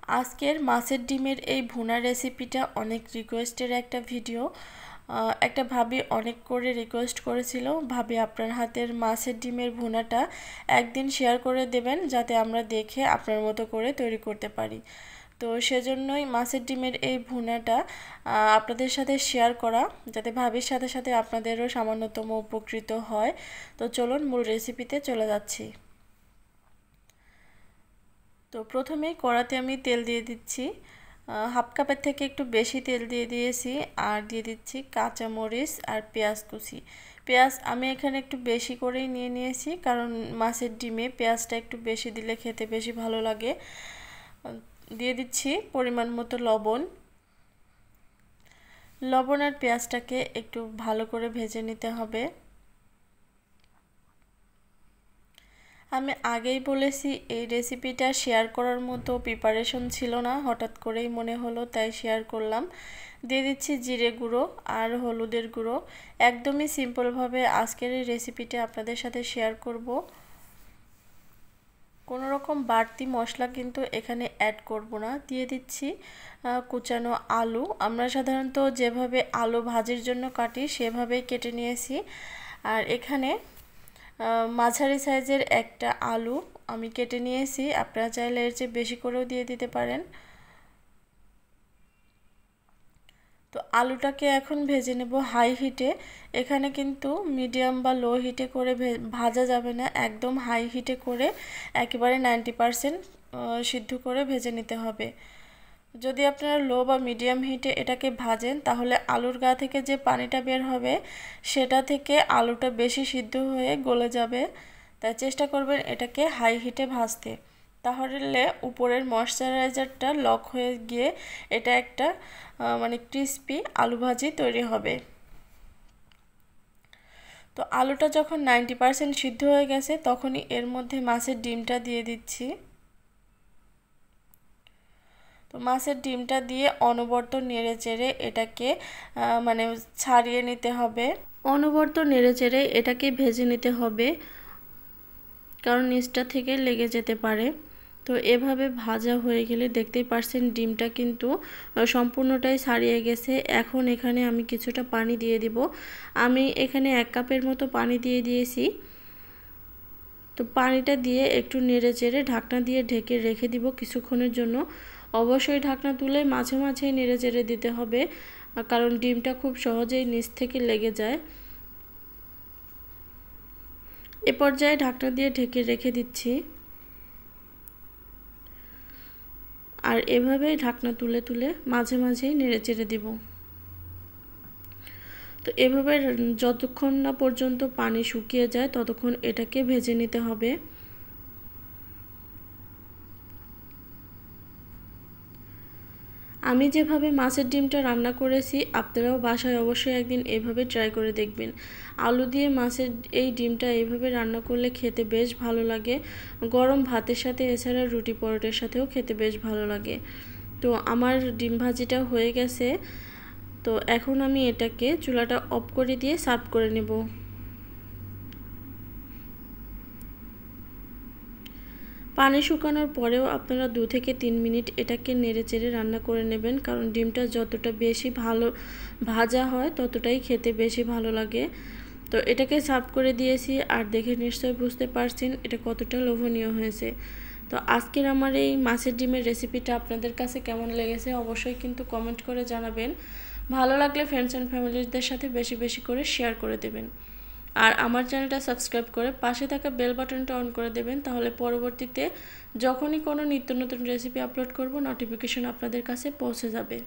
আজকের মাছের ডিমের এই ভুনা রেসিপিটা অনেক রিকোয়েস্টের একটা ভিডিও। একটা ভাবি অনেক করে রিকোয়েস্ট করেছিল, ভাবি আপনার হাতের মাছের ডিমের ভুনাটা একদিন শেয়ার করে দেবেন যাতে আমরা দেখে আপনার মতো করে তৈরি করতে পারি। তো সেজন্যই মাছের ডিমের এই ভুনাটা আপনাদের সাথে শেয়ার করা, যাতে ভাবির সাথে সাথে আপনাদেরও সামান্যতম উপকৃত হয়। তো চলুন মূল রেসিপিতে চলে যাচ্ছি। তো প্রথমেই কড়াতে আমি তেল দিয়ে দিচ্ছি, হাফ কাপের থেকে একটু বেশি তেল দিয়ে দিয়েছি। আর দিয়ে দিচ্ছি কাঁচামরিচ আর পেঁয়াজ কুচি। পেঁয়াজ আমি এখানে একটু বেশি করেই নিয়েছি, কারণ মাছের ডিমে পেঁয়াজটা একটু বেশি দিলে খেতে বেশি ভালো লাগে। দিয়ে দিচ্ছি পরিমাণ মতো লবণ। লবণ আর পেঁয়াজটাকে একটু ভালো করে ভেজে নিতে হবে। আমি আগেই বলেছি এই রেসিপিটা শেয়ার করার মতো প্রিপারেশন ছিল না, হঠাৎ করেই মনে হলো তাই শেয়ার করলাম। দিয়ে দিচ্ছি জিরে গুঁড়ো আর হলুদের গুঁড়ো। একদমই সিম্পলভাবে আজকের এই রেসিপিটা আপনাদের সাথে শেয়ার করব। কোনো রকম বাড়তি মশলা কিন্তু এখানে অ্যাড করব না। দিয়ে দিচ্ছি কুচানো আলু। আমরা সাধারণত যেভাবে আলু ভাজির জন্য কাটি সেভাবেই কেটে নিয়েছি। আর এখানে মাঝারি সাইজের একটা আলু আমি কেটে নিয়েছি, আপনারা চাইলে এর চেয়ে বেশি করেও দিয়ে দিতে পারেন। তো আলুটাকে এখন ভেজে নেব হাই হিটে। এখানে কিন্তু মিডিয়াম বা লো হিটে করে ভাজা যাবে না, একদম হাই হিটে করে একেবারে 90% সিদ্ধ করে ভেজে নিতে হবে। যদি আপনারা লো বা মিডিয়াম হিটে এটাকে ভাজেন তাহলে আলুর গা থেকে যে পানিটা বের হবে সেটা থেকে আলুটা বেশি সিদ্ধ হয়ে গলে যাবে। তাই চেষ্টা করবেন এটাকে হাই হিটে ভাজতে, তাহলে উপরের ময়শ্চারাইজারটা লক হয়ে গিয়ে এটা একটা মানে ক্রিস্পি আলু ভাজি তৈরি হবে। তো আলুটা যখন 90% সিদ্ধ হয়ে গেছে তখনই এর মধ্যে মাছের ডিমটা দিয়ে দিচ্ছি। তো মাছের ডিমটা দিয়ে অনবরত নেড়ে চেড়ে এটাকে মানে ছাড়িয়ে নিতে হবে। অনবরত নেড়ে চেড়ে এটাকে ভেজে নিতে হবে, কারণ নিচটা থেকে লেগে যেতে পারে। তো এভাবে ভাজা হয়ে গেলে দেখতেই পারছেন ডিমটা কিন্তু সম্পূর্ণটাই ছাড়িয়ে গেছে। এখন এখানে আমি কিছুটা পানি দিয়ে দিব। আমি এখানে 1 কাপের মতো পানি দিয়ে দিয়েছি। তো পানিটা দিয়ে একটু নেড়ে চেড়ে ঢাকনা দিয়ে ঢেকে রেখে দিব কিছুক্ষণের জন্য। অবশ্যই ঢাকনা তুলে মাঝে মাঝেই নেড়ে চেড়ে দিতে হবে, কারণ ডিমটা খুব সহজেই নিচ থেকে লেগে যায়। এ পর্যায়ে ঢাকনা দিয়ে ঢেকে রেখে দিচ্ছি। আর এভাবেই ঢাকনা তুলে তুলে মাঝে মাঝেই নেড়ে চেড়ে দিব। তো এভাবে যতক্ষণ না পর্যন্ত পানি শুকিয়ে যায় ততক্ষণ এটাকে ভেজে নিতে হবে। আমি যেভাবে মাছের ডিমটা রান্না করেছি আপনারাও বাসায় অবশ্যই একদিন এভাবে ট্রাই করে দেখবেন। আলু দিয়ে মাছের এই ডিমটা এইভাবে রান্না করলে খেতে বেশ ভালো লাগে, গরম ভাতের সাথে, এছাড়া রুটি পরোটার সাথেও খেতে বেশ ভালো লাগে। তো আমার ডিম ভাজিটা হয়ে গেছে। তো এখন আমি এটাকে চুলাটা অফ করে দিয়ে সার্ভ করে নেব। পানি শুকানোর পরেও আপনারা 2 থেকে 3 মিনিট এটাকে নেড়েচেড়ে রান্না করে নেবেন, কারণ ডিমটা যতটা বেশি ভালো ভাজা হয় ততটাই খেতে বেশি ভালো লাগে। তো এটাকে সার্ভ করে দিয়েছি, আর দেখে নিশ্চয়ই বুঝতে পারছেন এটা কতটা লোভনীয় হয়েছে। তো আজকের আমার এই মাছের ডিমের রেসিপিটা আপনাদের কাছে কেমন লেগেছে অবশ্যই কিন্তু কমেন্ট করে জানাবেন। ভালো লাগলে ফ্রেন্ডস অ্যান্ড ফ্যামিলিদের সাথে বেশি বেশি করে শেয়ার করে দেবেন। আর আমার চ্যানেলটা সাবস্ক্রাইব করে পাশে থাকা বেল বাটনটা অন করে দেবেন, তাহলে পরবর্তীতে যখনই কোনো নিত্য নতুন রেসিপি আপলোড করব নোটিফিকেশন আপনাদের কাছে পৌঁছে যাবে।